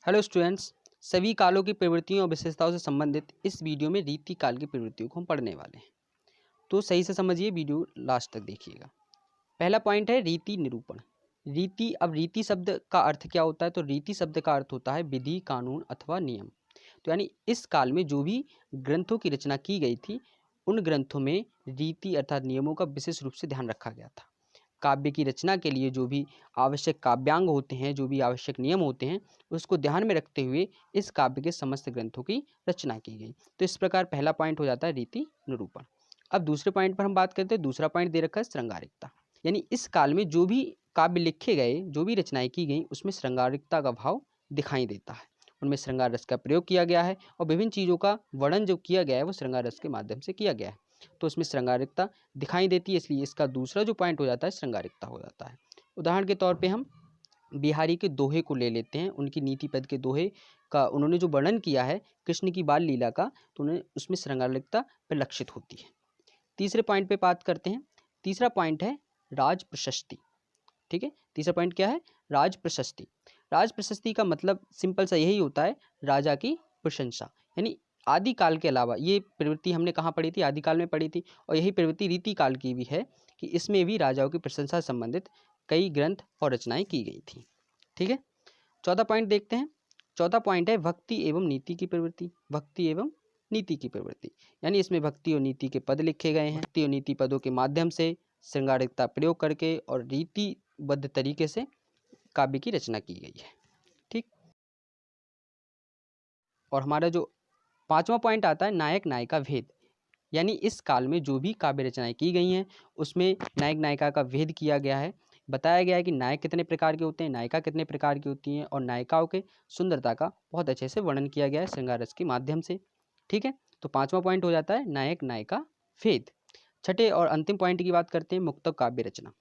Hello students, सभी कालों की प्रवृत्तियों और विशेषताओं से संबंधित इस वीडियो में रीति काल की प्रवृत्तियों को हम पढ़ने वाले हैं। तो सही से समझिए, वीडियो लास्ट तक देखिएगा। पहला पॉइंट है रीति निरूपण। रीति, अब रीति शब्द का अर्थ क्या होता है? तो रीति शब्द का अर्थ होता है विधि, कानून अथवा नियम। तो यानी इस काल में जो भी ग्रंथों की रचना की गई थी, उन ग्रंथों में रीति अर्थात नियमों का विशेष रूप से ध्यान रखा गया था। काव्य की रचना के लिए जो भी आवश्यक काव्यांग होते हैं, जो भी आवश्यक नियम होते हैं, उसको ध्यान में रखते हुए इस काव्य के समस्त ग्रंथों की रचना की गई। तो इस प्रकार पहला पॉइंट हो जाता है रीति निरूपण। अब दूसरे पॉइंट पर हम बात करते हैं। दूसरा पॉइंट दे रखा है श्रृंगारिकता। यानी इस काल में जो भी काव्य लिखे गए, जो भी रचनाएं की गई, उसमें श्रृंगारिकता का भाव दिखाई देता है। उनमें श्रृंगार रस का प्रयोग किया गया है और विभिन्न चीज़ों का वर्णन जो किया गया है वो श्रृंगार रस के माध्यम से किया गया है। तो उसमें श्रृंगारिकता दिखाई देती है, इसलिए इसका दूसरा जो पॉइंट हो जाता है श्रृंगारिकता हो जाता है। उदाहरण के तौर पे हम बिहारी के दोहे को ले लेते हैं। उनकी नीति पद के दोहे का उन्होंने जो वर्णन किया है कृष्ण की बाल लीला का, तो उन्हें उसमें श्रृंगारिकता परिलक्षित होती है। तीसरे पॉइंट पे बात करते हैं। तीसरा पॉइंट है राज प्रशस्ति। ठीक है, तीसरा पॉइंट क्या है? राज प्रशस्ति। राज प्रशस्ति का मतलब सिंपल सा यही होता है, राजा की प्रशंसा। यानी आदिकाल के अलावा ये प्रवृत्ति हमने कहाँ पढ़ी थी? आदिकाल में पढ़ी थी। और यही प्रवृत्ति रीति काल की भी है कि इसमें भी राजाओं की प्रशंसा से संबंधित कई ग्रंथ और रचनाएं की गई थी। ठीक है, चौथा पॉइंट देखते हैं। चौथा पॉइंट है भक्ति एवं नीति की प्रवृत्ति। भक्ति एवं नीति की प्रवृत्ति, यानी इसमें भक्ति और नीति के पद लिखे गए हैं। भक्ति और नीति पदों के माध्यम से श्रृंगारिकता प्रयोग करके और रीतिबद्ध तरीके से काव्य की रचना की गई है। ठीक, और हमारा जो पांचवा पॉइंट आता है नायक नायिका भेद। यानी इस काल में जो भी काव्य रचनाएं की गई हैं उसमें नायक नायिका का भेद किया गया है। बताया गया है कि नायक कितने प्रकार के होते हैं, नायिका कितने प्रकार की होती हैं, और नायिकाओं के सुंदरता का बहुत अच्छे से वर्णन किया गया है श्रृंगार रस के माध्यम से। ठीक है, तो पांचवा पॉइंट हो जाता है नायक नायिका भेद। छठे और अंतिम पॉइंट की बात करते हैं मुक्तक काव्य रचना।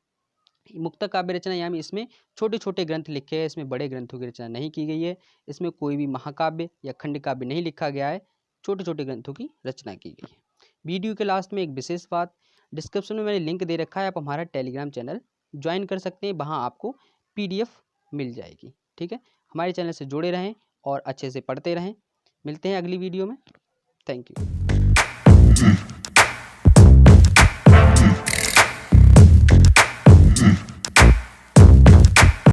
मुक्तक काव्य रचना यानी इसमें छोटे छोटे ग्रंथ लिखे हैं, इसमें बड़े ग्रंथों की रचना नहीं की गई है। इसमें कोई भी महाकाव्य या खंड काव्य नहीं लिखा गया है, छोटे छोटे ग्रंथों की रचना की गई है। वीडियो के लास्ट में एक विशेष बात, डिस्क्रिप्शन में मैंने लिंक दे रखा है, आप हमारा टेलीग्राम चैनल ज्वाइन कर सकते हैं, वहाँ आपको PDF मिल जाएगी। ठीक है, हमारे चैनल से जुड़े रहें और अच्छे से पढ़ते रहें। मिलते हैं अगली वीडियो में। Thank you.